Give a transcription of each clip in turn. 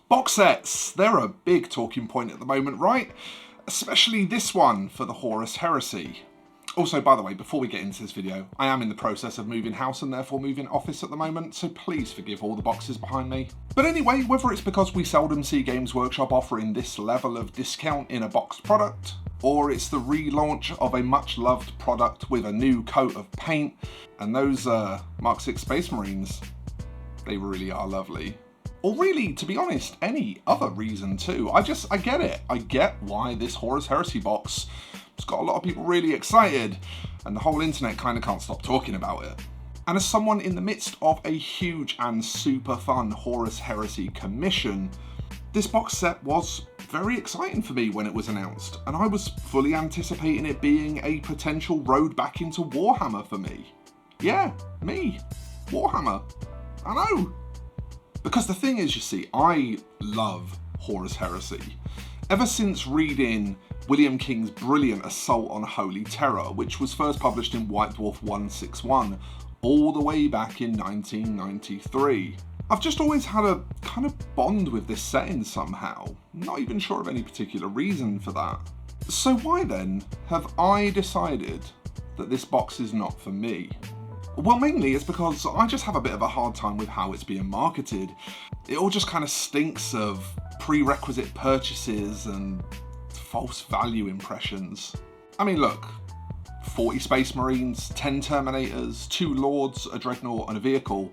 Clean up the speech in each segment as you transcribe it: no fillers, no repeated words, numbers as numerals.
Box sets, they're a big talking point at the moment, right? Especially this one for the Horus Heresy. Also, by the way, before we get into this video, I am in the process of moving house and therefore moving office at the moment, so please forgive all the boxes behind me. But anyway, whether it's because we seldom see Games Workshop offering this level of discount in a boxed product, or it's the relaunch of a much loved product with a new coat of paint, and those Mark 6 Space Marines, they really are lovely. Or really, to be honest, any other reason too. I get it. I get why this Horus Heresy box has got a lot of people really excited, and the whole internet kind of can't stop talking about it. And as someone in the midst of a huge and super fun Horus Heresy commission, this box set was very exciting for me when it was announced, and I was fully anticipating it being a potential road back into Warhammer for me. Yeah, me. Warhammer. I know. Because the thing is, you see, I love Horus Heresy. Ever since reading William King's brilliant Assault on Holy Terror, which was first published in White Dwarf 161, all the way back in 1993. I've just always had a kind of bond with this setting somehow. Not even sure of any particular reason for that. So why then have I decided that this box is not for me? Well, mainly it's because I just have a bit of a hard time with how it's being marketed. It all just kind of stinks of prerequisite purchases and false value impressions. I mean, look, 40 Space Marines, 10 Terminators, 2 Lords, a Dreadnought and a vehicle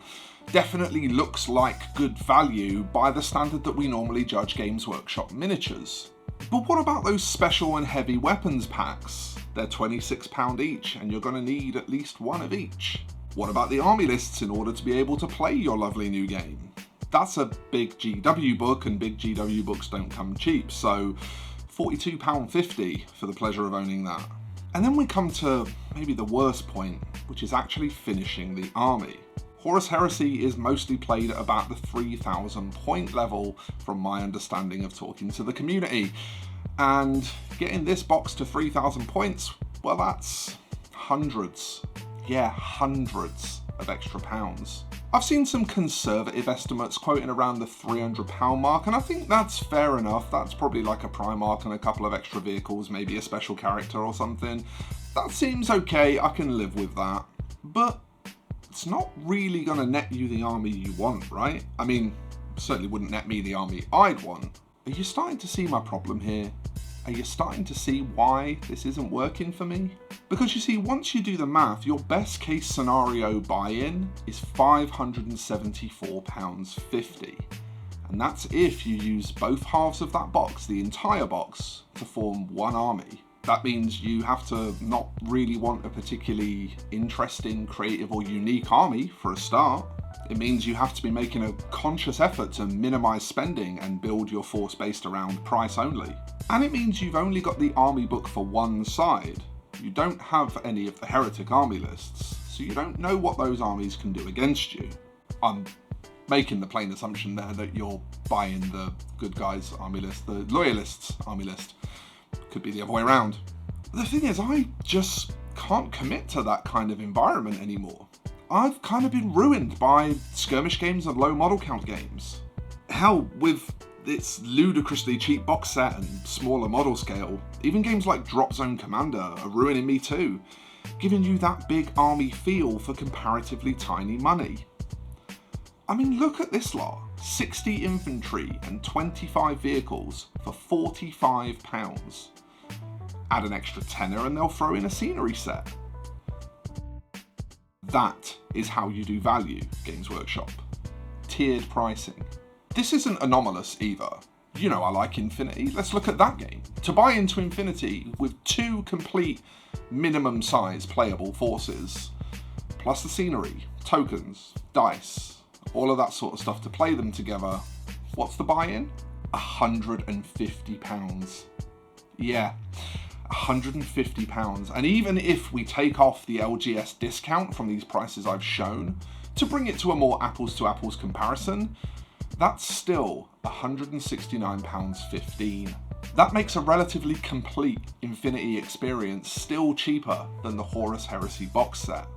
definitely looks like good value by the standard that we normally judge Games Workshop miniatures. But what about those special and heavy weapons packs? They're £26 each, and you're going to need at least one of each. What about the army lists in order to be able to play your lovely new game? That's a big GW book, and big GW books don't come cheap, so £42.50 for the pleasure of owning that. And then we come to maybe the worst point, which is actually finishing the army. Horus Heresy is mostly played at about the 3,000 point level from my understanding of talking to the community. And getting this box to 3,000 points, well, that's hundreds of extra pounds. I've seen some conservative estimates quoting around the £300 mark, and I think that's fair enough. That's probably like a Primarch and a couple of extra vehicles, maybe a special character or something. That seems okay, I can live with that. But it's not really going to net you the army you want, right? I mean, certainly wouldn't net me the army I'd want. Are you starting to see my problem here? Are you starting to see why this isn't working for me? Because you see, once you do the math, your best case scenario buy-in is £574.50. And that's if you use both halves of that box, the entire box, to form one army. That means you have to not really want a particularly interesting, creative or unique army for a start. It means you have to be making a conscious effort to minimise spending and build your force based around price only. And it means you've only got the army book for one side. You don't have any of the heretic army lists, so you don't know what those armies can do against you. I'm making the plain assumption there that you're buying the good guys army list, the loyalists army list. Could be the other way around. The thing is, I just can't commit to that kind of environment anymore. I've kind of been ruined by skirmish games and low model count games. Hell, with its ludicrously cheap box set and smaller model scale, even games like Drop Zone Commander are ruining me too, giving you that big army feel for comparatively tiny money. I mean, look at this lot. 60 infantry and 25 vehicles for £45. Add an extra tenner and they'll throw in a scenery set. That is how you do value, Games Workshop. Tiered pricing. This isn't anomalous either. You know I like Infinity, let's look at that game. To buy into Infinity with 2 complete minimum size playable forces, plus the scenery, tokens, dice, all of that sort of stuff to play them together, what's the buy-in? £150. Yeah, £150. And even if we take off the LGS discount from these prices I've shown, to bring it to a more apples to apples comparison, that's still £169.15. That makes a relatively complete Infinity experience still cheaper than the Horus Heresy box set.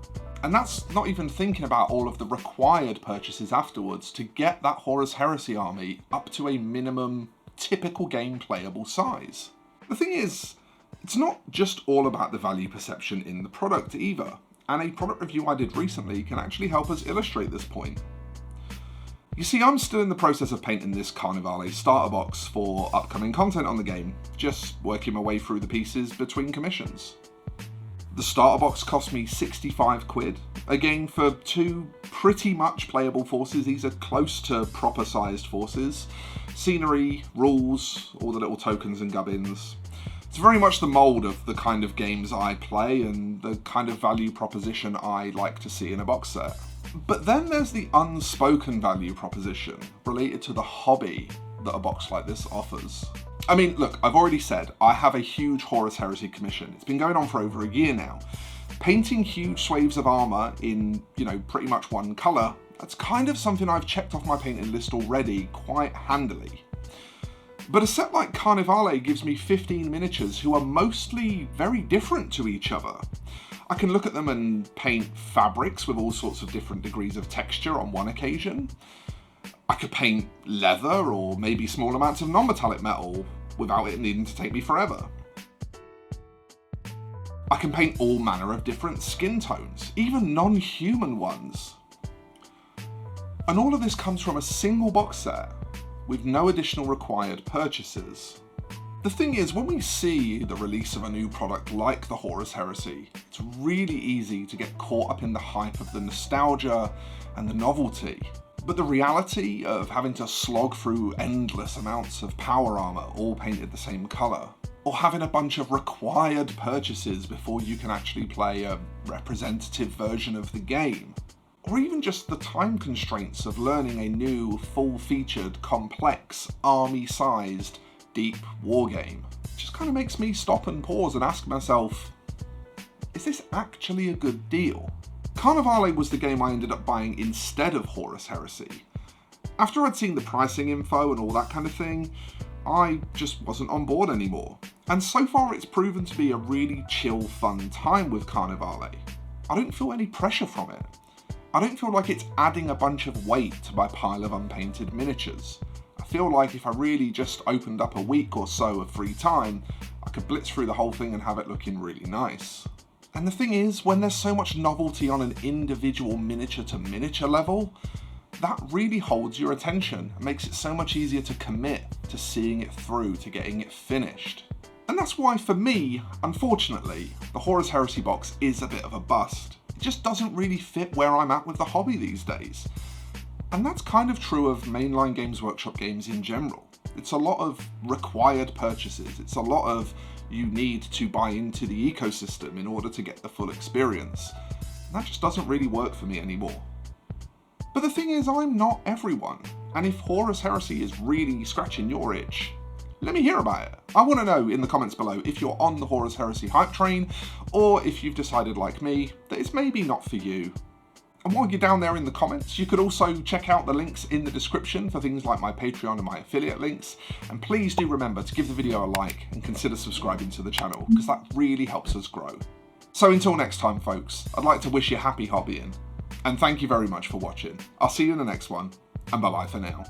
And that's not even thinking about all of the required purchases afterwards to get that Horus Heresy army up to a minimum typical game playable size. The thing is, it's not just all about the value perception in the product either, and a product review I did recently can actually help us illustrate this point. You see, I'm still in the process of painting this Carnivale starter box for upcoming content on the game, just working my way through the pieces between commissions. The starter box cost me 65 quid, again for two pretty much playable forces. These are close to proper sized forces. Scenery, rules, all the little tokens and gubbins. It's very much the mould of the kind of games I play and the kind of value proposition I like to see in a box set. But then there's the unspoken value proposition related to the hobby that a box like this offers. I mean, look, I've already said I have a huge Horus Heresy commission. It's been going on for over a year now. Painting huge swathes of armour in, pretty much one colour, that's kind of something I've checked off my painting list already quite handily. But a set like Carnivale gives me 15 miniatures who are mostly very different to each other. I can look at them and paint fabrics with all sorts of different degrees of texture on one occasion. I could paint leather or maybe small amounts of non-metallic metal without it needing to take me forever. I can paint all manner of different skin tones, even non-human ones. And all of this comes from a single box set with no additional required purchases. The thing is, when we see the release of a new product like the Horus Heresy, it's really easy to get caught up in the hype of the nostalgia and the novelty. But the reality of having to slog through endless amounts of power armor all painted the same color, or having a bunch of required purchases before you can actually play a representative version of the game, or even just the time constraints of learning a new, full-featured, complex, army-sized, deep wargame, just kind of makes me stop and pause and ask myself, is this actually a good deal? Carnivale was the game I ended up buying instead of Horus Heresy. After I'd seen the pricing info and all that kind of thing, I just wasn't on board anymore. And so far it's proven to be a really chill, fun time with Carnivale. I don't feel any pressure from it. I don't feel like it's adding a bunch of weight to my pile of unpainted miniatures. I feel like if I really just opened up a week or so of free time, I could blitz through the whole thing and have it looking really nice. And the thing is, when there's so much novelty on an individual miniature to miniature level, that really holds your attention and makes it so much easier to commit to seeing it through, to getting it finished. And that's why for me, unfortunately, the Horus Heresy box is a bit of a bust. It just doesn't really fit where I'm at with the hobby these days. And that's kind of true of mainline Games Workshop games in general. It's a lot of required purchases. It's a lot of you need to buy into the ecosystem in order to get the full experience. And that just doesn't really work for me anymore. But the thing is, I'm not everyone. And if Horus Heresy is really scratching your itch, let me hear about it. I want to know in the comments below if you're on the Horus Heresy hype train, or if you've decided like me that it's maybe not for you. And while you're down there in the comments, you could also check out the links in the description for things like my Patreon and my affiliate links. And please do remember to give the video a like and consider subscribing to the channel, because that really helps us grow. So until next time, folks, I'd like to wish you happy hobbying. And thank you very much for watching. I'll see you in the next one, and bye bye for now.